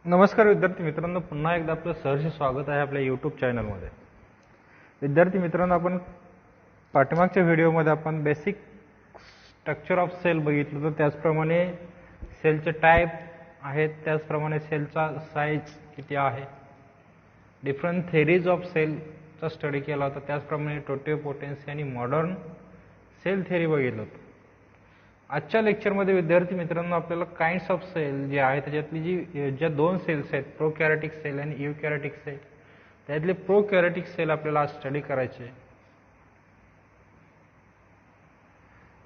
नमस्कार विद्यार्थी मित्रांनो, पुन्हा एकदा आपलं सहर्ष स्वागत आहे आपल्या यूट्यूब चॅनलमध्ये. विद्यार्थी मित्रांनो, आपण पाठीमागच्या व्हिडिओमध्ये आपण बेसिक स्ट्रक्चर ऑफ सेल बघितलं, तर त्याचप्रमाणे सेलचे टाईप आहेत, त्याचप्रमाणे सेलचा साईज किती आहे, डिफरंट थेरीज ऑफ सेलचा स्टडी केला होता, त्याचप्रमाणे टोटिपोटेन्सी आणि मॉडर्न सेल थेरी बघितलं होतं. आजच्या लेक्चरमध्ये विद्यार्थी मित्रांनो आपल्याला काइंड्स ऑफ सेल जे आहे त्याच्यातली ज्या दोन सेल्स आहेत, प्रोकॅरियोटिक सेल आणि यूकॅरियोटिक सेल, त्यातले प्रोकॅरियोटिक सेल आपल्याला आज स्टडी करायचे.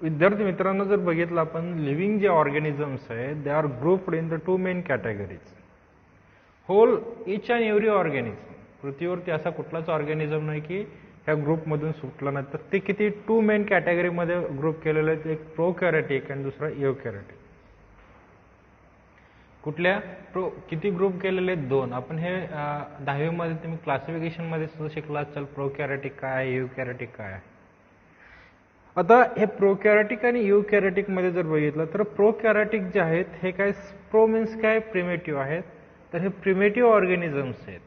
विद्यार्थी मित्रांनो, जर बघितलं आपण लिव्हिंग जे ऑर्गॅनिझम्स आहेत, they are grouped in the two main categories. Whole each and every organism, पृथ्वीवरती असा कुठलाच ऑर्गॅनिझम नाही की ह्या ग्रुपमधून सुटलं नाही. तर ते किती टू मेन कॅटेगरीमध्ये ग्रुप केलेले आहेत, एक प्रोकॅरियोटिक आणि दुसरा यूकॅरियोटिक. कुठल्या किती ग्रुप केलेले आहेत? दोन. आपण हे 10वी मध्ये तुम्ही क्लासिफिकेशनमध्ये सुद्धा शिकला असाल, प्रोकॅरियोटिक काय आहे, यूकॅरियोटिक काय आहे. आता हे प्रोकॅरियोटिक आणि यूकॅरियोटिक मध्ये जर बघितलं तर प्रोकॅरियोटिक जे आहेत हे काय, प्रो मीन्स काय, प्रिमेटिव्ह आहेत. तर हे प्रिमेटिव्ह ऑर्गॅनिझम्स आहेत.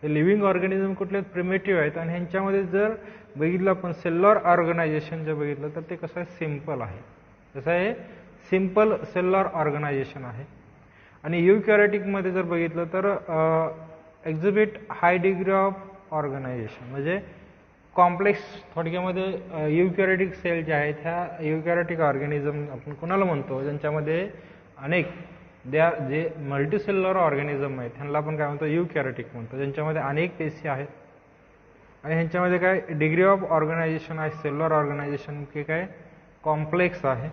हे लिव्हिंग ऑर्गॅनिझम कुठले प्रिमेटिव्ह आहेत आणि ह्यांच्यामध्ये जर बघितलं आपण सेल्युलर ऑर्गनायझेशन जर बघितलं तर ते कसं आहे, सिंपल आहे. कसं आहे, सिंपल सेल्युलर ऑर्गनायझेशन आहे. आणि यूकॅरियोटिकमध्ये जर बघितलं तर exhibit high degree of organisation, म्हणजे कॉम्प्लेक्स. थोडक्यामध्ये यूकॅरियोटिक सेल जे आहेत ह्या यूकॅरियोटिक ऑर्गॅनिझम आपण कोणाला म्हणतो, ज्यांच्यामध्ये अनेक जे मल्टीसेल्युलर ऑर्गॅनिझम आहेत ह्यांना आपण काय म्हणतो, यूकॅरियोटिक म्हणतो. ज्यांच्यामध्ये अनेक पेशी आहेत आणि ह्यांच्यामध्ये काय डिग्री ऑफ ऑर्गनायझेशन आहे, सेल्युलर ऑर्गनायझेशन की काय कॉम्प्लेक्स आहे.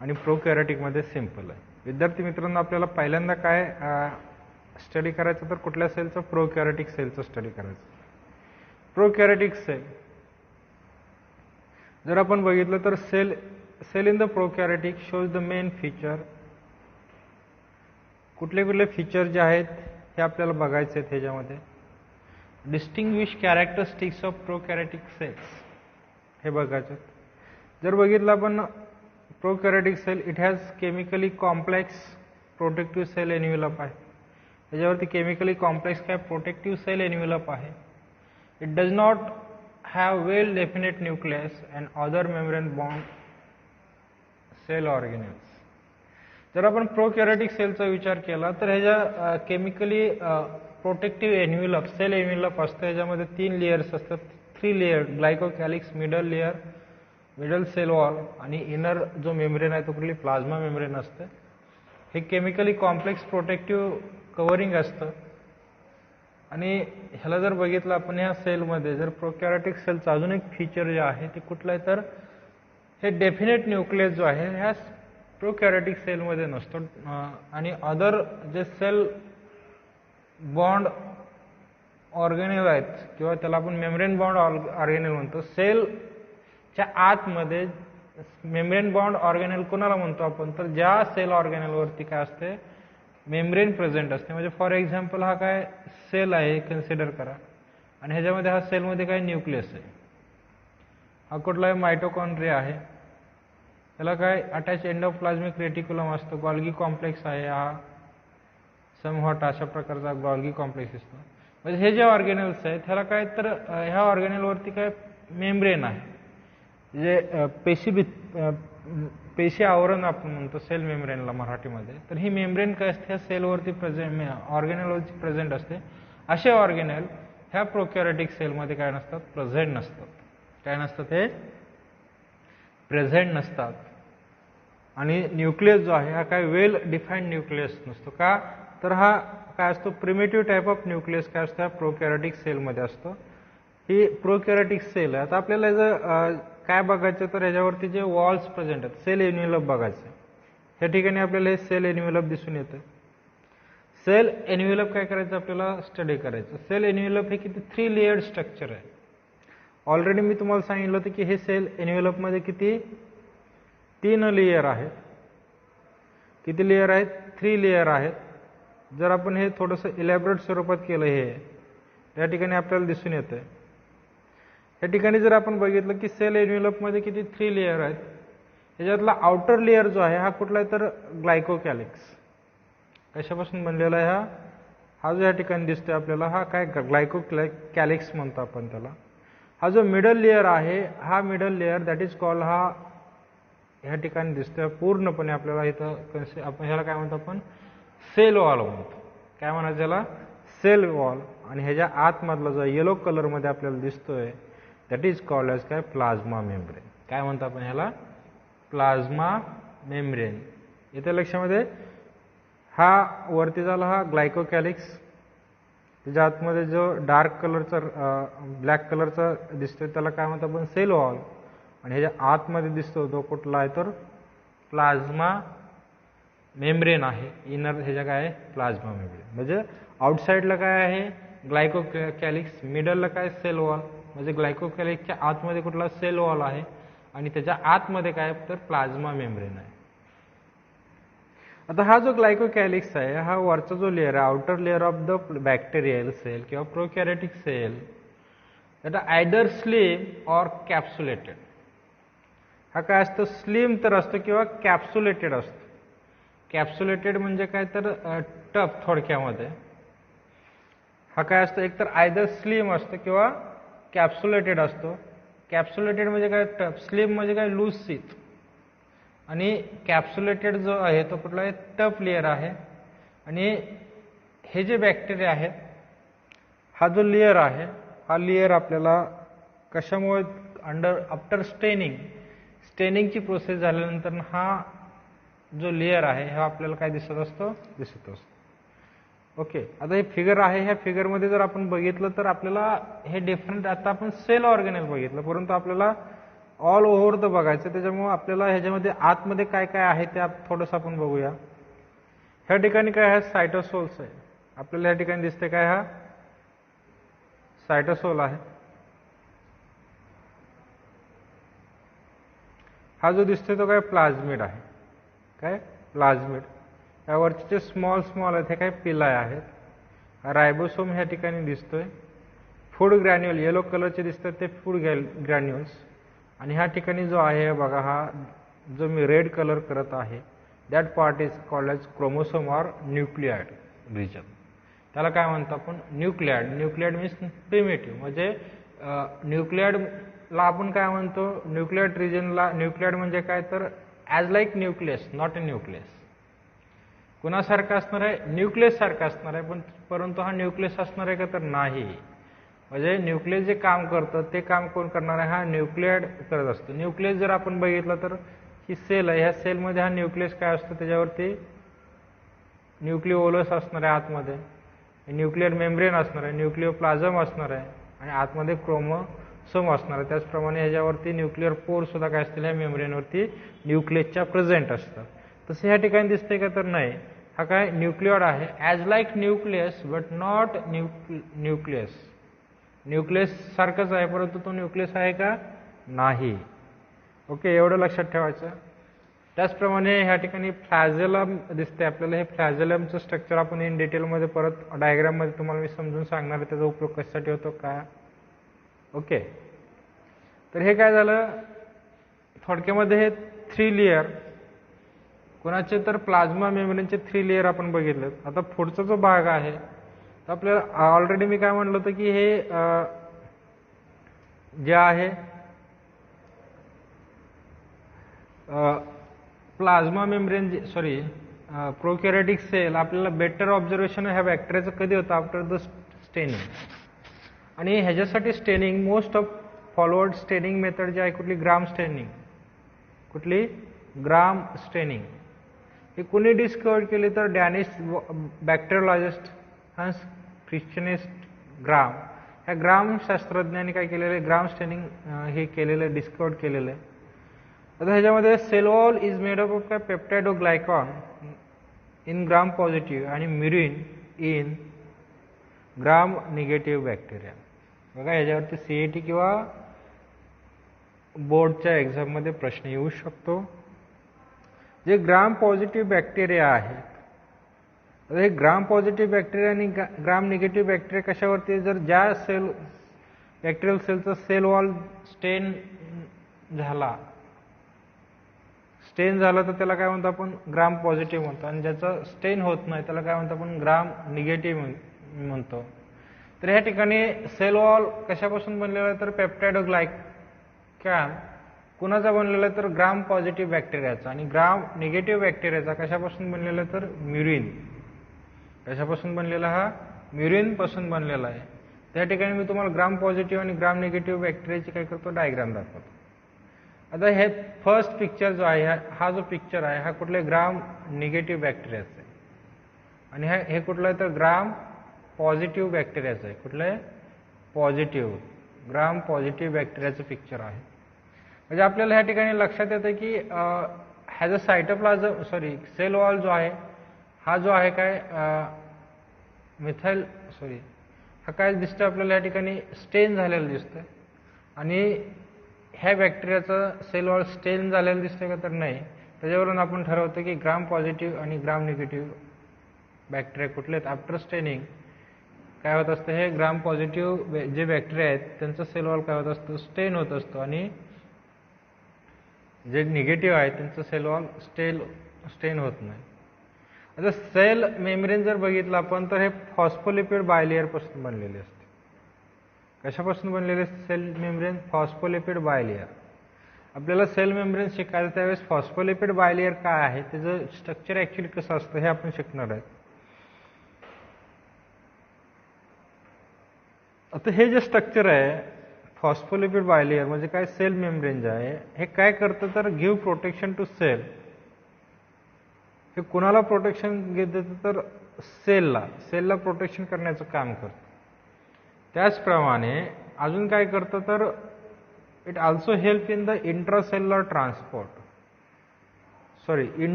आणि प्रोकॅरियोटिकमध्ये सिंपल आहे. विद्यार्थी मित्रांनो, आपल्याला पहिल्यांदा काय स्टडी करायचं, तर कुठल्या सेलचं, प्रोकॅरियोटिक सेलचं स्टडी करायचं. प्रोकॅरियोटिक सेल जर आपण बघितलं तर cell in the prokaryotic shows the main feature. कुठले कुठले फीचर जे आहेत हे आपल्याला बघायचे आहेत ह्याच्यामध्ये. Distinguish characteristics of prokaryotic cells हे बघायचे. जर बघितलं आपण prokaryotic cell, it has chemically complex protective cell envelope आहे. त्याच्यावरती केमिकली कॉम्प्लेक्स काय प्रोटेक्टिव्ह सेल एन्व्हलप आहे. It does not have well definite nucleus and other membrane bond cell organelles. जर आपण प्रोकॅरियोटिक सेलचा विचार केला तर ह्याच्या chemically protective envelope cell envelope असतं. ह्याच्यामध्ये 3 लेयर्स असतात, 3 layer, glycocalyx, middle layer, middle cell wall आणि इनर जो मेम्ब्रेन आहे तो कुठली प्लाझ्मा मेम्ब्रेन असतं. हे केमिकली कॉम्प्लेक्स प्रोटेक्टिव्ह कव्हरिंग असतं. आणि ह्याला जर बघितलं आपण ह्या सेलमध्ये, जर प्रोकॅरियोटिक सेलचं अजून एक फीचर जे आहे ते कुठलं आहे, तर हे डेफिनेट न्यूक्लियस जो आहे ह्या प्रोकॅरियोटिक सेलमध्ये नसतो. आणि अदर जे सेल बॉन्ड ऑर्गेनेल आहेत किंवा त्याला आपण मेम्ब्रेन बॉन्ड ऑर्गेनेल म्हणतो, सेलच्या आतमध्ये मेम्ब्रेन बॉन्ड ऑर्गेनेल कोणाला म्हणतो आपण, तर ज्या सेल ऑर्गेनेलवरती काय असते, मेम्ब्रेन प्रेझेंट असते. म्हणजे फॉर एक्झाम्पल हा काय सेल आहे कन्सिडर करा आणि ह्याच्यामध्ये हा सेलमध्ये काय न्यूक्लियस आहे. हा कुठला आहे, मायटोकॉन्ड्रिया आहे. त्याला काय अटॅच एंडोप्लाझ्मिक रेटिक्युलम असतो, गॉल्गी कॉम्प्लेक्स आहे, हा समव्हॉट अशा प्रकारचा गॉल्गी कॉम्प्लेक्स असतो. म्हणजे हे जे ऑर्गेनेल्स आहेत ह्याला काय, तर ह्या ऑर्गेनेलवरती काय मेम्ब्रेन आहे, जे पेशी आवरण आपण म्हणतो सेल मेम्ब्रेनला मराठीमध्ये. तर ही मेम्ब्रेन काय असते, ह्या सेलवरती ऑर्गेनेलवरती प्रेझेंट असते. असे ऑर्गेनेल ह्या प्रोकॅरियोटिक सेलमध्ये काय नसतात, प्रेझेंट नसतात. काय नसतात, हे प्रेझेंट नसतात. आणि न्यूक्लियस जो आहे हा काय वेल डिफाईन्ड न्यूक्लियस नसतो. का, तर हा काय असतो, प्रिमेटिव्ह टाईप ऑफ न्यूक्लियस काय असतो, प्रोकॅरियोटिक सेलमध्ये असतो. ही प्रोकॅरियोटिक सेल आहे. आता आपल्याला जर काय बघायचं, तर ह्याच्यावरती जे वॉल्स प्रेझेंट आहेत, सेल एन्व्हलप बघायचं. ह्या ठिकाणी आपल्याला हे सेल एन्व्हलप दिसून येतं. सेल एन्व्हलप काय करायचं, आपल्याला स्टडी करायचं. सेल एन्व्हलप हे किती 3 लेयर्ड स्ट्रक्चर आहे. ऑलरेडी मी तुम्हाला सांगितलं होतं की हे सेल एन्व्हलपमध्ये किती 3 लेयर आहेत. किती लेयर आहेत, 3 लेयर आहेत. जर आपण हे थोडंसं इलॅबोरेट स्वरूपात केलं, हे या ठिकाणी आपल्याला दिसून येतं. या ठिकाणी जर आपण बघितलं की सेल एन्व्हलपमध्ये किती 3 लेयर आहेत. ह्याच्यातला आउटर लेयर जो आहे हा कुठला आहे, तर ग्लायकोकॅलिक्स. कशापासून बनलेला आहे हा जो या ठिकाणी दिसतोय आपल्याला हा काय ग्लायकोकॅलिक्स म्हणतो आपण त्याला. हा जो मिडल लेअर आहे हा middle layer that is called हा ह्या ठिकाणी दिसतोय पूर्णपणे आपल्याला इथं आपण ह्याला काय म्हणतो आपण सेल वॉल म्हणतो. काय म्हणायचं याला सेल वॉल. आणि ह्याच्या आतमधला जो येलो कलरमध्ये आपल्याला दिसतोय दॅट इज कॉल्ड एज काय प्लाझ्मा मेम्ब्रेन. काय म्हणतो आपण ह्याला प्लाझ्मा मेम्ब्रेन. इथे लक्षामध्ये हा वरती झाला हा ग्लायकोकॅलिक्स. त्याच्या आतमध्ये जो डार्क कलरचा ब्लॅक कलरचा दिसतोय त्याला काय म्हणतो आपण सेल वॉल. आणि ह्याच्या आतमध्ये दिसतो तो कुठला आहे तर प्लाझ्मा मेम्ब्रेन आहे. इनर ह्याच्या काय आहे प्लाझ्मा मेम्ब्रेन. म्हणजे आउटसाईडला काय आहे ग्लायकोकॅलिक्स, मिडलला काय सेल वॉल. म्हणजे ग्लायकोकॅलिक्सच्या आतमध्ये कुठला सेल वॉल आहे आणि त्याच्या आतमध्ये काय तर प्लाझ्मा मेम्ब्रेन आहे. आता हा जो ग्लायकोकॅलिक्स आहे हा वरचा जो लेअर आहे outer layer of the bacterial cell किंवा prokaryotic cell that either slime or capsulated. हा काय असतं स्लिम तर असतो किंवा कॅप्सुलेटेड असतो. कॅप्सुलेटेड म्हणजे काय तर टफ थोडक्यामध्ये. हा काय असतो एक तर आयदर स्लिम असतो किंवा कॅप्सुलेटेड असतो. कॅप्सुलेटेड म्हणजे काय टफ, स्लिम म्हणजे काय लूज सीथ. आणि कॅप्सुलेटेड जो आहे तो कुठला आहे टफ लेअर आहे. आणि हे जे बॅक्टेरिया आहेत हा जो लेअर आहे हा लेअर आपल्याला कशामुळे आफ्टर स्टेनिंगची प्रोसेस झाल्यानंतर हा जो लेअर आहे हा आपल्याला काय दिसत असतो ओके. आता हे फिगर आहे ह्या फिगरमध्ये जर आपण बघितलं तर आपल्याला हे डिफरंट आता आपण सेल ऑर्गेनेल बघितलं परंतु आपल्याला ऑल ओव्हर द बघायचं. त्याच्यामुळे आपल्याला ह्याच्यामध्ये आतमध्ये काय काय आहे ते थोडंसं आपण बघूया. ह्या ठिकाणी काय आहे सायटोसोल्स आहे. आपल्याला ह्या ठिकाणी दिसते काय हा सायटोसोल आहे. हा जो दिसतोय तो काय प्लाझ्मिड आहे. काय प्लाझ्मिड. यावरचे जे स्मॉल आहेत हे काय पिलाय आहेत. रायबोसोम ह्या ठिकाणी दिसतोय. फूड ग्रॅन्युअल येलो कलरचे दिसतात ते फूड ग्रॅन्युअल्स. आणि ह्या ठिकाणी जो आहे बघा हा जो मी रेड कलर करत आहे that part is called as chromosome or nucleoid region. त्याला काय म्हणतो आपण न्यूक्लियाइड. Nuclide means primitive. म्हणजे न्यूक्लियाइडला आपण काय म्हणतो न्यूक्लियाइड रिजनला. न्यूक्लियाइड म्हणजे काय तर as like nucleus not a nucleus. कुणासारखं असणार आहे न्यूक्लियस सारखं असणार आहे परंतु हा न्यूक्लियस असणार आहे का तर नाही. म्हणजे न्यूक्लियस जे काम करतं ते काम कोण करणार आहे हा न्यूक्लियाइड करत असतो. न्यूक्लियस जर आपण बघितलं तर ही सेल आहे ह्या सेलमध्ये हा न्यूक्लियस काय असतो त्याच्यावरती न्यूक्लिओलस असणार आहे आतमध्ये. न्यूक्लिअर मेम्ब्रेन असणार आहे. न्यूक्लिओप्लाझम असणार आहे आणि आतमध्ये क्रोमोसोम असणार आहे. त्याचप्रमाणे ह्याच्यावरती न्यूक्लिअर पोर सुद्धा काय असतील ह्या मेम्ब्रेनवरती न्यूक्लियसच्या प्रेझेंट असतात. तसं ह्या ठिकाणी दिसतंय का तर नाही. हा काय न्यूक्लिओड आहे as like nucleus but not nucleus. Nucleus सारखंच आहे परंतु तो न्यूक्लियस आहे का नाही. ओके एवढं लक्षात ठेवायचं. त्याचप्रमाणे ह्या ठिकाणी फ्लॅजेलम दिसते आपल्याला. हे फ्लॅजेलमचं स्ट्रक्चर आपण इन डिटेलमध्ये परत डायग्राममध्ये तुम्हाला मी समजून सांगणार आहे त्याचा उपयोग कशासाठी होतो काय. ओके तर हे काय झालं थोडक्यामध्ये हे 3 लेअर कोणाचे तर प्लाझ्मा मेम्ब्रेनचे 3 लेअर आपण बघितले. आता पुढचा जो भाग आहे तर आपल्याला ऑलरेडी मी काय म्हणलं होतं की हे जे आहे प्लाझ्मा मेम्ब्रेन प्रोकॅरियोटिक सेल आपल्याला बेटर ऑब्झर्वेशन ह्या बॅक्टेरियाचं कधी होतं आफ्टर द स्टेनिंग. आणि ह्याच्यासाठी staining most of followed staining method जी आहे कुठली ग्राम स्टेनिंग. हे कुणी डिस्कवर केले तर डॅनिश बॅक्टेरियोलॉजिस्ट हन्स ख्रिश्चनिस्ट ग्राम. ह्या ग्राम शास्त्रज्ञांनी काय केलेलं आहे ग्राम स्टेनिंग हे केलेलं डिस्कवर केलेलं आहे. आता ह्याच्यामध्ये cell wall is made up of काय पेप्टाइडोग्लायकॉन इन ग्राम पॉझिटिव्ह आणि murein in gram negative bacteria. बघा ह्याच्यावरती CET किंवा बोर्डच्या एक्झाममध्ये प्रश्न येऊ शकतो. जे ग्राम पॉझिटिव्ह बॅक्टेरिया आहेत हे ग्राम पॉझिटिव्ह बॅक्टेरिया आणि ग्राम निगेटिव्ह बॅक्टेरिया कशावरती जर ज्या बॅक्टेरियल सेलचा सेल वॉल स्टेन स्टेन झालं तर त्याला काय म्हणतो आपण ग्राम पॉझिटिव्ह म्हणतो, आणि ज्याचं स्टेन होत नाही त्याला काय म्हणतो आपण ग्राम निगेटिव्ह म्हणतो. तर ह्या ठिकाणी सेल वॉल कशापासून बनलेला आहे तर पेप्टाइडोग्लायकॅन कुणाचा बनलेला आहे तर ग्राम पॉझिटिव्ह बॅक्टेरियाचा, आणि ग्राम निगेटिव्ह बॅक्टेरियाचा कशापासून बनलेला आहे तर म्युरिन. कशापासून बनलेला हा म्युरिन पासून बनलेला आहे. त्या ठिकाणी मी तुम्हाला ग्राम पॉझिटिव्ह आणि ग्राम निगेटिव्ह बॅक्टेरियाची काय करतो डायग्राम दाखवतो. आता हे फर्स्ट पिक्चर जो आहे हा जो पिक्चर आहे हा कुठल्या ग्राम निगेटिव्ह बॅक्टेरियाचा आहे, आणि हे कुठलं आहे तर ग्राम पॉझिटिव्ह बॅक्टेरियाचं आहे. कुठलं आहे पॉझिटिव्ह ग्राम पॉझिटिव्ह बॅक्टेरियाचं पिक्चर आहे. म्हणजे आपल्याला ह्या ठिकाणी लक्षात येतं की as a cytoplasm cell wall जो आहे हा जो आहे काय हा काय दिसतं आपल्याला या ठिकाणी स्टेन झालेलं दिसतंय, आणि ह्या बॅक्टेरियाचं सेल वॉल स्टेन झालेलं दिसतंय का तर नाही. त्याच्यावरून आपण ठरवतो की ग्राम पॉझिटिव्ह आणि ग्राम निगेटिव्ह बॅक्टेरिया कुठले आहेत. आफ्टर स्टेनिंग काय होत असतं हे ग्राम पॉझिटिव्ह जे बॅक्टेरिया आहेत त्यांचं सेल वॉल काय होत असतं स्टेन होत असतो, आणि जे निगेटिव्ह आहे त्यांचं सेल वॉल स्टेन होत नाही. आता सेल मेम्ब्रेन जर बघितलं आपण तर हे फॉस्फोलिपिड बायलेयर पासून बनलेले असते. कशापासून बनलेले सेल मेम्ब्रेन फॉस्फोलिपिड बायलेयर. आपल्याला सेल मेम्ब्रेन शिकायचं त्यावेळेस फॉस्फोलिपिड बायलेयर काय आहे त्याचं स्ट्रक्चर ऍक्च्युली कसं असतं हे आपण शिकणार आहे. आता हे जे स्ट्रक्चर आहे फॉस्फोलिपिड बायलेयर म्हणजे काय सेल मेम्ब्रेन जे आहे हे काय करतं तर गिव्ह प्रोटेक्शन टू सेल. हे कुणाला प्रोटेक्शन देतं तर सेलला प्रोटेक्शन करण्याचं काम करतं. त्याचप्रमाणे अजून काय करतं तर it also help in the intercellular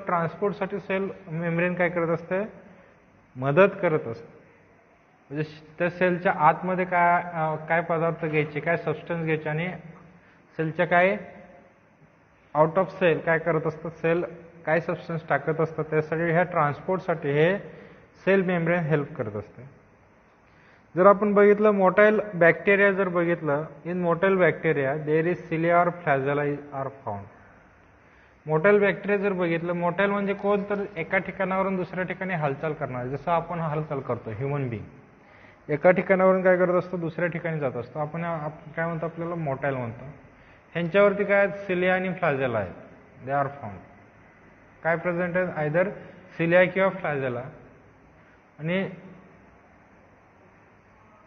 ट्रान्सपोर्टसाठी सेल मेम्ब्रेन काय करत असते मदत करत असते. म्हणजे त्या सेलच्या आतमध्ये काय पदार्थ घ्यायचे काय सबस्टन्स घ्यायचे आणि सेलच्या काय आउट ऑफ सेल काय करत असतं सेल काय सबस्टन्स टाकत असतात त्यासाठी ह्या ट्रान्सपोर्टसाठी हे सेल मेम्ब्रेन हेल्प करत असते. जर आपण बघितलं मोटाईल बॅक्टेरिया जर बघितलं in motile bacteria there is cilia or flagella are found. Motile bacteria जर बघितलं मोटाईल म्हणजे कोण तर एका ठिकाणावरून दुसऱ्या ठिकाणी हालचाल करणार जसं आपण हालचाल करतो ह्युमन बिंग एका ठिकाणावरून काय करत असतो दुसऱ्या ठिकाणी जात असतो आपण काय म्हणतो आपल्याला मोटाईल म्हणतो. ह्यांच्यावरती काय सिलिया आणि फ्लॅजेला आहेत दे आर फाउंड. काय प्रेझेंट आहे आयदर सिलिया किंवा फ्लॅजेला. आणि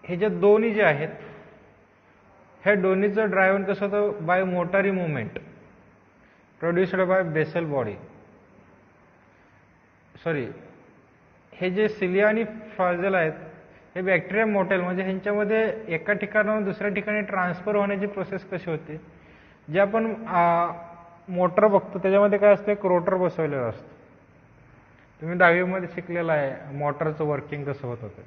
हे जे दोन्ही जे आहेत ह्या दोन्हीचं ड्रायव्हन कसं होतं बाय मोटारी movement produced by basal body. हे जे सिलिया आणि फ्लॅजेला आहेत हे बॅक्टेरिया मोटाईल म्हणजे ह्यांच्यामध्ये एका ठिकाणाहून दुसऱ्या ठिकाणी ट्रान्सफर होण्याची प्रोसेस कशी होते. जे आपण मोटर बघतो त्याच्यामध्ये काय असतं एक रोटर बसवलेलं असतं. तुम्ही 10वीमध्ये शिकलेला आहे मोटरचं वर्किंग कसं होत होतं.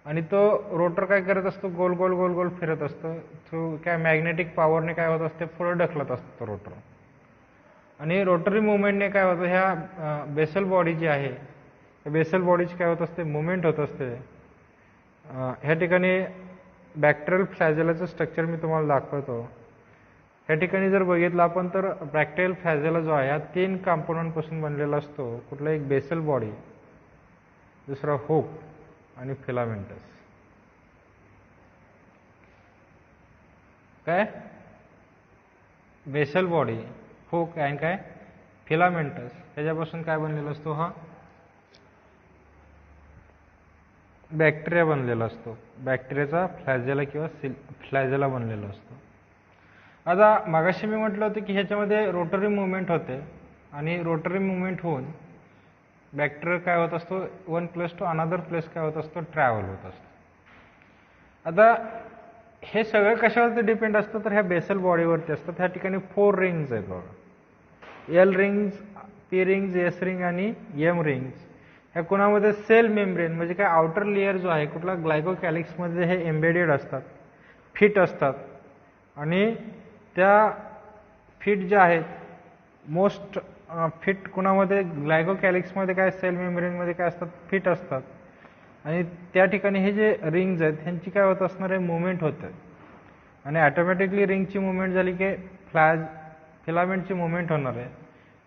आणि तो रोटर काय करत असतो गोल गोल गोल गोल फिरत असतो थ्रू काय मॅग्नेटिक पॉवरने काय होत असते पुढे ढकलत असतो तो रोटर. आणि रोटरी मुवमेंटने काय होतं ह्या बेसल बॉडी जी आहे बेसल बॉडीची काय होत असते मुवमेंट होत असते. ह्या ठिकाणी बॅक्टेरियल फ्लॅजेलाचं स्ट्रक्चर मी तुम्हाला दाखवतो. ह्या ठिकाणी जर बघितलं आपण तर बॅक्टेरियल फ्लॅजेला जो आहे हा 3 कंपोनंट पासून बनलेला असतो. कुठला एक बेसल बॉडी दुसरा हुक आणि फिलामेंटस. काय बेसल बॉडी हुक आणि काय फिलामेंटस ह्याच्यापासून काय बनलेला असतो हा बॅक्टेरिया बनलेला असतो. बॅक्टेरियाचा फ्लॅजेला किंवा फ्लॅजेला बनलेला असतो. आता मागाशी मी म्हटलं होतं की ह्याच्यामध्ये रोटरी मुवमेंट होते आणि रोटरी मुवमेंट होऊन बॅक्टेरिया काय होत असतो one place to another place काय होत असतो ट्रॅव्हल होत असतो. आता हे सगळं कशावरती डिपेंड असतं तर ह्या बेसल बॉडीवरती असतं. ह्या ठिकाणी 4 रिंग्स आहेत बघा L rings P rings S ring आणि एम रिंग्स. ह्या कोणामध्ये सेल मेम्ब्रेन म्हणजे काय आउटर लेअर जो आहे कुठला ग्लायकोकॅलिक्समध्ये हे एम्बेडेड असतात फिट असतात. आणि त्या फिट ज्या आहेत मोस्ट फिट कुणामध्ये ग्लायकोकॅलिक्समध्ये काय सेल मेम्ब्रेनमध्ये काय असतात फिट असतात. आणि त्या ठिकाणी हे जे रिंग्ज आहेत ह्यांची काय होत असणार आहे मुवमेंट होतं आणि ऑटोमॅटिकली रिंगची मुवमेंट झाली की फिलामेंटची मुवमेंट होणार आहे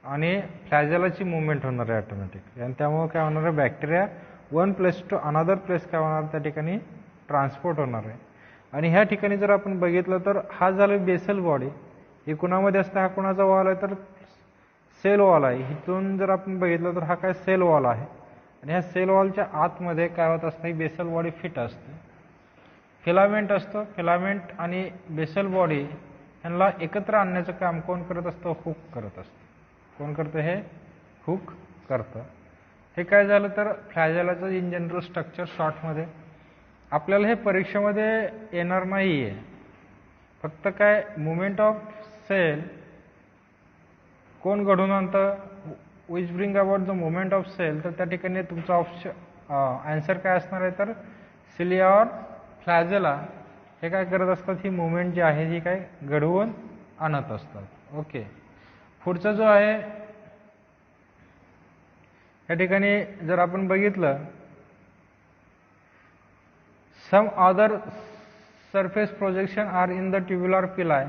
आणि फ्लॅजेलाची मुवमेंट होणार आहे ऑटोमॅटिकली, आणि त्यामुळे काय होणार आहे, bacteria one place to another place काय होणार, त्या ठिकाणी ट्रान्सपोर्ट होणार आहे. आणि ह्या ठिकाणी जर आपण बघितलं तर हा झालं बेसल बॉडी. हे कुणामध्ये असतं, हा कुणाचा वॉल आहे तर सेल वॉल आहे. इथून जर आपण बघितलं तर हा काय सेल वॉल आहे, आणि ह्या सेल वॉलच्या आतमध्ये काय होत असतं, ही बेसल बॉडी फिट असते. फिलामेंट असतं. फिलामेंट आणि बेसल बॉडी यांना एकत्र आणण्याचं काम कोण करत असतं, हुक करत असतं. कोण करतं, हे हुक करतं. हे काय झालं तर फ्लॅजेलाचं इन जनरल स्ट्रक्चर शॉर्टमध्ये. आपल्याला हे परीक्षेमध्ये येणार नाही आहे, फक्त काय मुवमेंट ऑफ सेल कोण घडून आणतं, which bring about the movement of cell, तर त्या ठिकाणी तुमचा आन्सर काय असणार आहे तर सिलिया ऑर फ्लॅजेला हे काय करत असतात, ही मुवमेंट जी आहे ही काय घडवून आणत असतात. ओके, पुढचा जो आहे या ठिकाणी जर आपण बघितलं, some other surface projection are in the tubular pili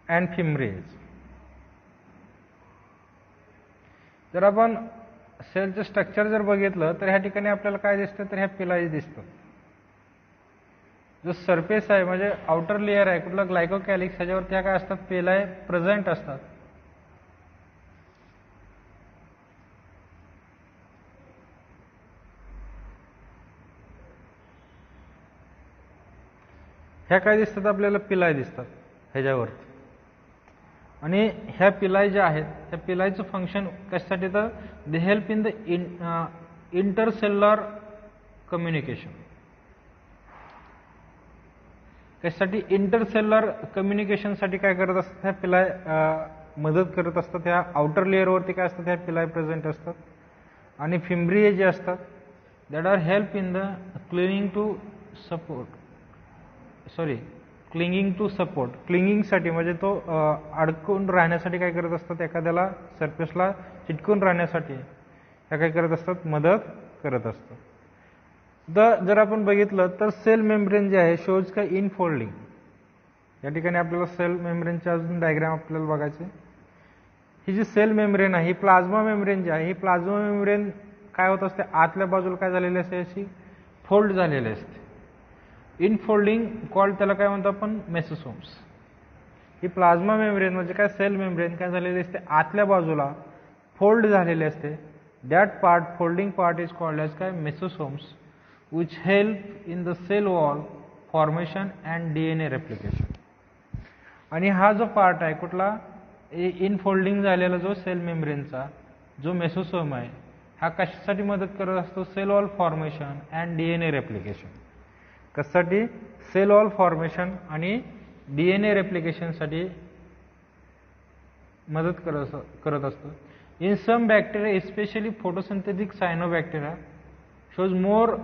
and fimbriae. जर आपण सेलचं स्ट्रक्चर जर बघितलं तर ह्या ठिकाणी आपल्याला काय दिसतं तर ह्या पिलाई दिसतात. जो सरफेस आहे म्हणजे आउटर लेअर आहे कुठला ग्लायकोकॅलिक्स, ह्याच्यावरती ह्या काय असतात, पिलाई प्रेझेंट असतात. ह्या काय दिसतात आपल्याला, पिलाई दिसतात ह्याच्यावरती. आणि ह्या पिलाई ज्या आहेत त्या पिलाईचं फंक्शन कशासाठी तर दे help in the intercellular communication. कशासाठी, इंटरसेल्युलर कम्युनिकेशनसाठी काय करत असतात, ह्या पिलाई मदत करत असतात. ह्या आउटर लेअरवरती काय असतात, ह्या पिलाई प्रेझेंट असतात. आणि फिम्ब्रिये जे असतात that are help in the clinging to support clinging to support. क्लिंगिंगसाठी म्हणजे तो अडकून राहण्यासाठी काय करत असतात, एखाद्याला सरफेसला चिटकून राहण्यासाठी ह्या काय करत असतात, मदत करत असतात. जर आपण बघितलं तर सेल मेम्ब्रेन जे आहे शोज का इनफोल्डिंग. या ठिकाणी आपल्याला सेल मेम्ब्रेनचे अजून डायग्राम आपल्याला बघायचे. ही जी सेल मेम्ब्रेन आहे ही प्लाझ्मा मेम्ब्रेन जी आहे, ही प्लाझ्मा मेम्ब्रेन काय होत असते, आतल्या बाजूला काय झालेली असते, अशी फोल्ड झालेली असते. इनफोल्डिंग कॉल्ड, त्याला काय म्हणतो आपण, मेसोसोम्स. ही प्लाझ्मा मेम्ब्रेन म्हणजे काय, सेल मेम्ब्रेन काय झालेली असते, आतल्या बाजूला फोल्ड झालेली असते. That part, folding part is called as काय, mesosomes, which help in the cell wall formation and DNA replication. आणि हा जो पार्ट आहे कुठला, इनफोल्डिंग झालेला जो सेल मेम्ब्रेनचा जो मेसोसोम आहे, हा कशासाठी मदत करत असतो, cell wall formation and DNA replication. कशासाठी, सेल वॉल फॉर्मेशन आणि DNA रेप्लिकेशनसाठी मदत करत असतो. In some bacteria especially photosynthetic cyanobacteria shows more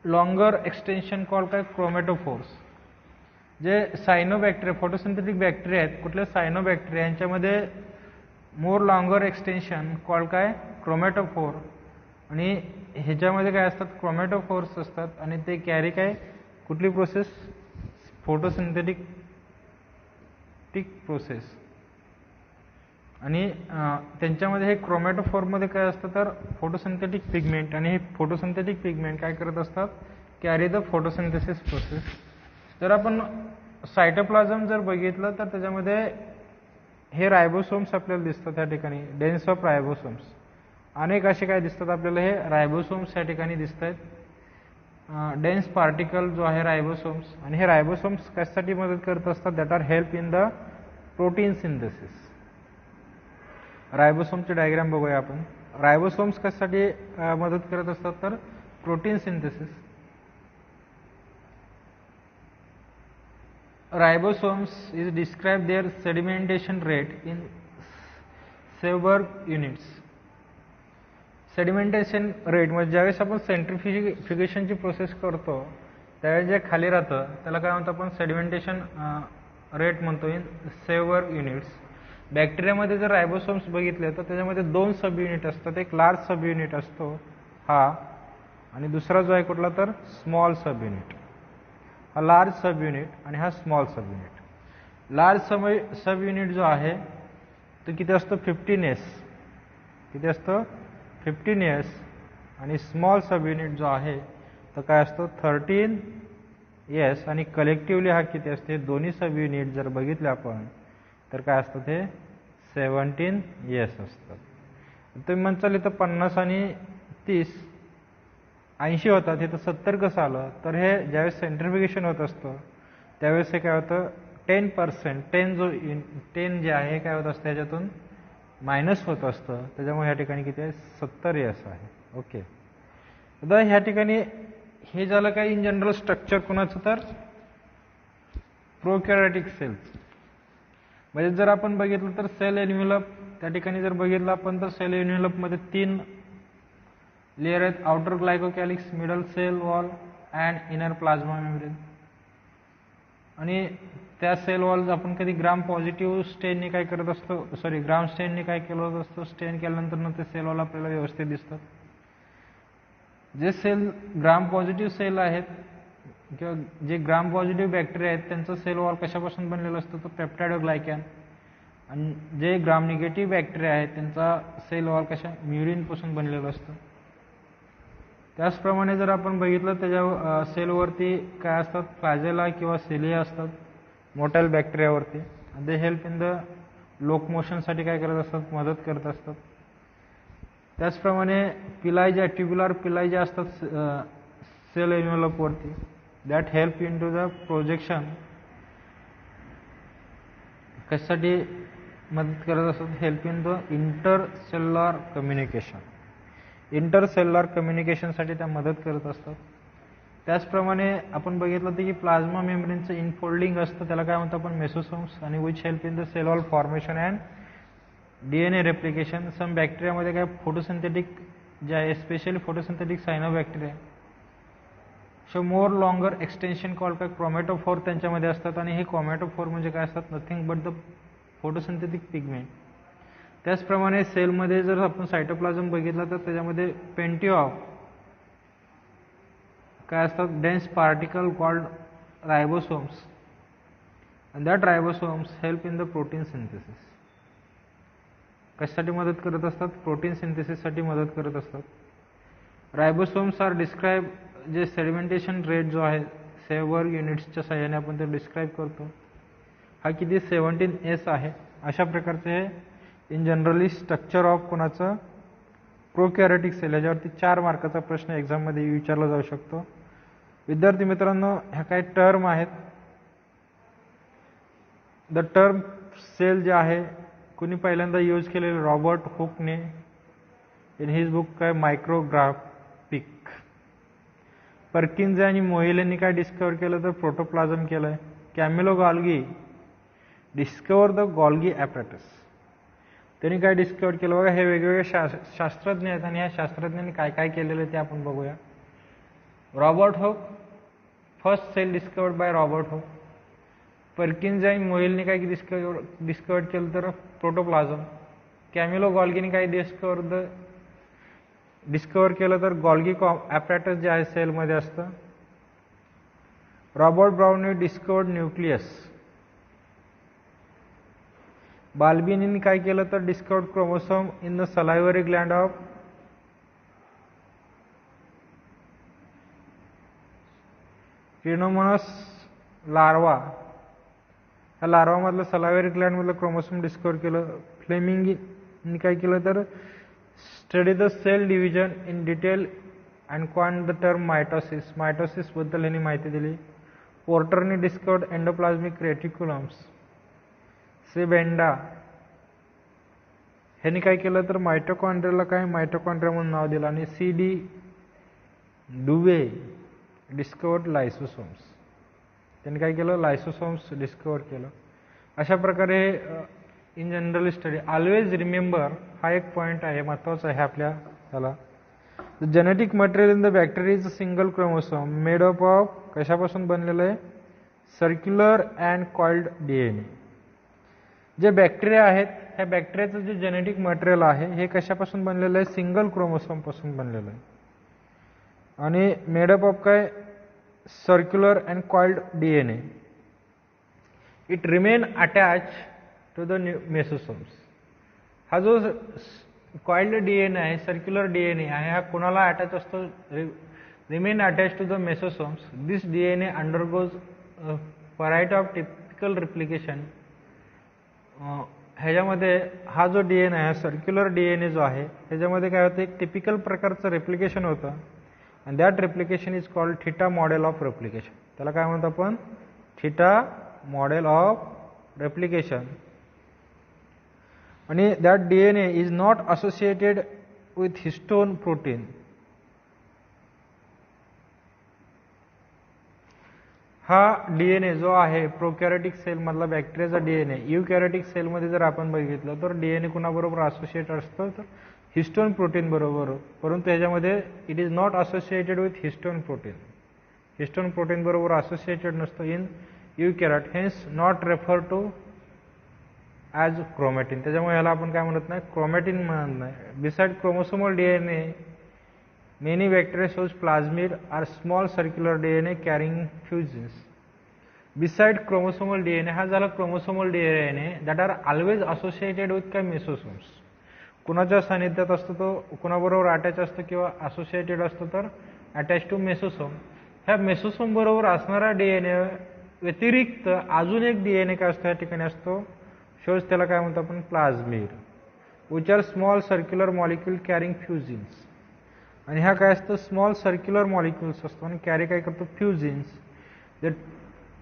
longer extension call काय, क्रोमॅटोफोर्स. जे सायनोबॅक्टेरिया, फोटोसिंथेटिक बॅक्टेरिया आहेत कुठले, सायनोबॅक्टेरिया, यांच्यामध्ये मोर लॉंगर एक्सटेन्शन कॉल काय, क्रोमॅटोफोर. आणि ह्याच्यामध्ये काय असतात, क्रोमॅटोफोर्स असतात. आणि ते कॅरी काय, कुठली प्रोसेस, फोटोसिंथेटिक प्रोसेस. आणि त्यांच्यामध्ये हे क्रोमॅटोफोरमध्ये काय असतं तर फोटोसिंथेटिक पिगमेंट. आणि हे फोटोसिंथेटिक पिगमेंट काय करत असतात, कॅरी द फोटोसिंथेसिस प्रोसेस. जर आपण सायटोप्लाझम जर बघितलं तर त्याच्यामध्ये हे रायबोसोम्स आपल्याला दिसतात. त्या ठिकाणी डेन्स ऑफ रायबोसोम्स अनेक असे काय दिसतात आपल्याला, हे रायबोसोम्स या ठिकाणी दिसत आहेत. डेन्स पार्टिकल जो आहे रायबोसोम्स. आणि हे रायबोसोम्स कशासाठी मदत करत असतात, that are help in the protein synthesis. रायबोसोमचे डायग्राम बघूया आपण. रायबोसोम्स कशासाठी मदत करत असतात तर protein synthesis. Ribosomes is describe their sedimentation rate in Svedberg units. Sedimentation rate म्हणजे ज्यावेळेस आपण सेंट्रिफ्युगेशनची प्रोसेस करतो त्यावेळेस जे खाली राहतं त्याला काय म्हणतो आपण, सेडिमेंटेशन रेट म्हणतो इन सेवर्ग युनिट्स. बॅक्टेरियामध्ये जर रायबोसोम्स बघितले तर त्याच्यामध्ये 2 सब युनिट असतात. एक लार्ज सब युनिट असतो हा, आणि दुसरा जो आहे कुठला तर स्मॉल सब युनिट. हा लार्ज सब युनिट आणि हा small sub unit. Large sub unit जो आहे तो किती असतो 15s, किती असतो 15s, आणि स्मॉल सब युनिट जो आहे तो काय असतो 13s, आणि कलेक्टिव्हली हा किती असते दोन्ही सब युनिट जर बघितले आपण तर काय असतं ते 17s असतात. तुम्ही म्हणताल इथं 50 आणि 30 80 होतात, इथं 70 कसं आलं, तर हे ज्यावेळेस सेंट्रिफिकेशन होत असतं त्यावेळेस हे काय होतं 10%, 10 जे आहे काय होत असतं ह्याच्यातून मायनस होत असतं, त्याच्यामुळे ह्या ठिकाणी किती आहे 70s आहे. ओके. आता ह्या ठिकाणी हे झालं काय इन जनरल स्ट्रक्चर कोणाचं, तर प्रोकॅरियोटिक सेल्स. म्हणजे जर आपण बघितलं तर सेल एन्व्हलप त्या ठिकाणी जर बघितलं आपण तर सेल एन्व्हलपमध्ये 3 लेयर आहेत, outer glycocalyx, middle cell wall and inner plasma membrane. आणि त्या सेल वॉल आपण कधी ग्राम पॉझिटिव्ह स्टेनने काय करत असतो, ग्राम स्टेनने काय केलं असतं, स्टेन केल्यानंतर ते सेल वॉल आपल्याला व्यवस्थित दिसतात. जे सेल ग्राम पॉझिटिव्ह सेल आहेत किंवा जे ग्राम पॉझिटिव्ह बॅक्टेरिया आहेत त्यांचं सेल वॉल कशापासून बनलेलं असतं, तर पेप्टाइड ग्लायकॅन. आणि जे ग्राम निगेटिव्ह बॅक्टेरिया आहेत त्यांचा सेल वॉल म्युरिनपासून बनलेलं असतं. त्याचप्रमाणे जर आपण बघितलं त्याच्या सेलवरती काय असतात, फ्लॅजेला किंवा सेलिया असतात मोटाईल बॅक्टेरियावरती. दे हेल्प इन द लोकमोशनसाठी काय करत असतात, मदत करत असतात. त्याचप्रमाणे पिलाई ज्या ट्युब्युलर पिलाई ज्या असतात सेल एन्व्हलपवरती, that help in to the projection, कशासाठी मदत करत असतात, help in the intercellular communication. Intercellular कम्युनिकेशनसाठी त्या मदत करत असतात. त्याचप्रमाणे आपण बघितलं होतं की प्लाझ्मा मेम्ब्रेनचं इनफोल्डिंग असतं, त्याला काय म्हणतो आपण मेसोसोम्स, आणि which help in the cell wall formation and DNA replication. Some बॅक्टेरियामध्ये काय फोटोसिंथेटिक जे आहे, specially photosynthetic cyanobacteria so more longer extension call काय क्रोमॅटोफोर त्यांच्यामध्ये असतात. आणि हे क्रोमॅटोफोर म्हणजे काय असतात, nothing but the photosynthetic pigment. त्याचप्रमाणे सेलमध्ये जर आपण सायटोप्लाझम बघितलं तर त्याच्यामध्ये पेंटी ऑफ काय असतात, dense particle called ribosomes, and that ribosomes help in the protein synthesis. कशासाठी मदत करत असतात, प्रोटीन सिंथेसिससाठी मदत करत असतात. रायबोसोम्स आर डिस्क्राईब, जे सेडिमेंटेशन रेट जो आहे सेवर्ग युनिट्सच्या सहाय्याने आपण ते डिस्क्राईब करतो. हा किती 17s आहे. अशा प्रकारचे हे इन जनरली स्ट्रक्चर ऑफ कोणाचं प्रोकॅरियोटिक सेल. याच्यावरती 4 मार्काचा प्रश्न एक्झाममध्ये विचारला जाऊ शकतो. विद्यार्थी मित्रांनो, ह्या काही टर्म आहेत. द टर्म सेल जे आहे कुणी पहिल्यांदा यूज केलेले रॉबर्ट हुकने इन हिज बुक काय मायक्रोग्राफिक. पर्किन्स आणि मोएल यांनी काय डिस्कवर केलं तर प्रोटोप्लाझम केलंय. Camillo Golgi discover the Golgi apparatus. त्यांनी काय डिस्कवर केलं बघा, हे वेगवेगळे शास्त्रज्ञ आहेत आणि ह्या शास्त्रज्ञांनी काय काय केलेलं ते आपण बघूया. Robert Hooke, first cell discovered by Robert Hooke. Perkins आणि मोएलने काय डिस्कवर केलं तर प्रोटोप्लाझम. कॅमिलो गॉल्गीने काय डिस्कवर केलं तर गॉल्गी ॲपॅरेटस जे आहे सेलमध्ये असतं. रॉबर्ट ब्राउनने डिस्कवर्ड न्यूक्लियस. बाल्बिनीने काय केलं तर discovered chromosome in the salivary gland of Chironomus larva. ह्या लार्वामधलं सलायव्हरी ग्लँडमधलं क्रोमोसोम डिस्कवर केलं. फ्लेमिंगने काय केलं तर study the cell division in detail and coined the term mitosis. मायटोसिसबद्दल ह्यांनी माहिती दिली. पोर्टरने डिस्कवर्ड एंडोप्लाझमिक रेटिक्युलम्स. सेबेंडा ह्यांनी काय केलं तर मायटोकॉन्ड्रियाला काय मायटोकॉन्ड्रिया म्हणून नाव दिलं. आणि CD डुवे डिस्कवर्ड लायसोसोम्स. त्यांनी काय केलं, लायसोसोम्स डिस्कवर केलं. अशा प्रकारे in general study. Always remember हा एक पॉईंट आहे, महत्त्वाचा आहे आपल्या ह्याला. The genetic material in the bacteria is a single chromosome made up of, कशापासून बनलेलं आहे, सर्क्युलर अँड कॉइल्ड DNA. जे बॅक्टेरिया आहेत ह्या बॅक्टेरियाचं जे जेनेटिक मटेरियल आहे हे कशापासून बनलेलं आहे, सिंगल क्रोमोसोम पासून बनलेलं आहे. आणि मेडअप ऑफ काय circular and coiled DNA. It remain attached to the mesosomes. हा जो कॉइल्ड DNA आहे, सर्क्युलर DNA आहे, हा कोणाला अटॅच असतो? Remain attach to the mesosomes. This DNA undergoes variety of typical replication. ह्याच्यामध्ये हा जो DNA आहे, सर्क्युलर DNA जो आहे, ह्याच्यामध्ये काय होतं? एक टिपिकल प्रकारचं रेप्लिकेशन होतं आणि that replication is called theta model of replication. त्याला काय म्हणतो आपण? Theta model of replication. आणि that DNA is not associated with histone protein. हा DNA जो आहे प्रोकॅरियोटिक सेल मधला बॅक्टेरियाचा DNA, युकॅरियोटिक सेलमध्ये जर आपण बघितलं तर DNA कुणाबरोबर असोसिएटेड असतो? तर हिस्टोन प्रोटीन बरोबर. परंतु ह्याच्यामध्ये it is not associated with histone protein. Histone protein बरोबर असोसिएटेड नसतो in eukaryote, hence not refer to as chromatin. त्याच्यामुळे ह्याला आपण काय म्हणत नाही? क्रोमॅटिन म्हणत नाही. Beside chromosomal DNA, many bacteria shows plasmid are small circular DNA carrying fusions. Beside chromosomal DNA, हा झाला chromosomal DNA that are always associated with काय? mesosomes. कुणाच्या सानिध्यात असतो तो? कुणाबरोबर अटॅच असतो किंवा असोसिएटेड असतो? तर अटॅच टू मेसोसोम. ह्या मेसोसोम बरोबर असणारा DNA व्यतिरिक्त अजून एक DNA काय असतो या ठिकाणी असतो? शोज. त्याला काय म्हणतो आपण? Plasmid. Which are small circular molecule carrying few genes. आणि हा काय असतं? स्मॉल सर्क्युलर मॉलिक्युल्स असतो आणि कॅरी काय करतो? फ्युजिन्स.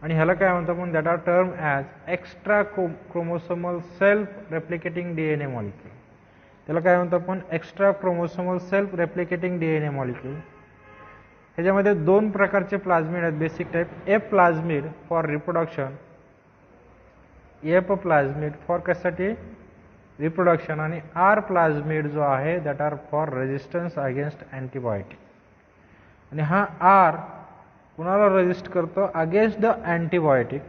आणि ह्याला काय म्हणतो आपण? That are term as extra chromosomal self replicating DNA molecule. त्याला काय म्हणतो आपण? Extra chromosomal self replicating DNA molecule. ह्याच्यामध्ये दोन प्रकारचे प्लाझ्मिड आहेत basic type. F plasmid for reproduction, F plasmid for कशासाठी? रिप्रोडक्शन. आणि आर प्लाझ्मिड जो आहे that are for resistance against antibiotic. आणि हा आर कुणाला रेजिस्ट करतो? Against the antibiotic.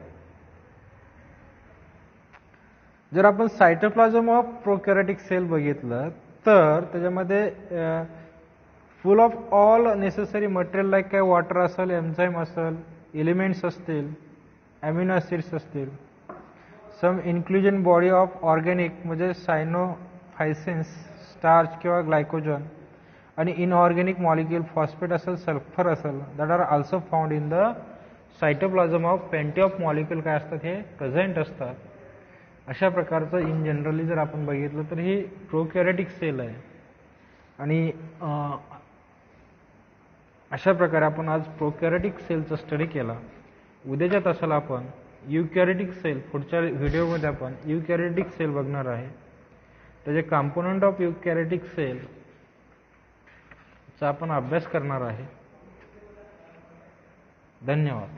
जर आपण सायटोप्लाझम ऑफ प्रोकॅरियोटिक सेल बघितलं तर त्याच्यामध्ये फुल of all necessary material like काय? वॉटर असेल, एन्झाईम असेल, एलिमेंट्स असतील, अमिनो ॲसिड्स असतील, some inclusion body of organic म्हणजे सायनोफायसिन्स, स्टार्च किंवा ग्लायकोजन, आणि इनऑर्गॅनिक मॉलिक्यूल फॉस्फेट असेल, सल्फर असेल, that are also found in the cytoplasm of plenty of molecule काय असतात? हे प्रेझेंट असतात. अशा प्रकारचं इन जनरली जर आपण बघितलं तर ही प्रोकॅरियोटिक सेल आहे. आणि अशा प्रकारे आपण आज प्रोकॅरियोटिक सेलचा स्टडी केला. उद्याच्या तासाला आपण युकॅरियोटिक सेल, पुढच्या व्हिडिओमध्ये आपण युकॅरियोटिक सेल बघणार आहे. त्याचे कंपोनंट ऑफ युकॅरियोटिक सेल चा आपण अभ्यास करणार आहे. धन्यवाद.